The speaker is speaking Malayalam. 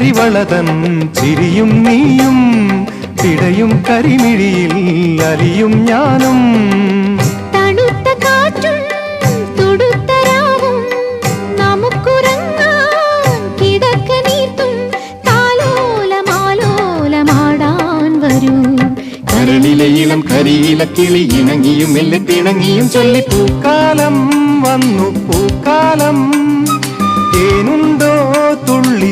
കരിവളതൻ ചിരിയും നീയും പിടയും കരിമിഴിയിൽ അലിയും ഞാനും തണുത്ത കാറ്റും തുടുത്തരാവും നമുക്കുറങ്ങാൻ കിടക്ക നീർത്തും താലോലമാലോലമാടാൻ വരൂ കരളിലെ ഇളം കരിയില കിളി ഇണങ്ങിയും മെല്ലെ തിണങ്ങിയും ചൊല്ലി പൂക്കാലം വന്നു പൂക്കാലം തേനുണ്ടോ തുള്ളി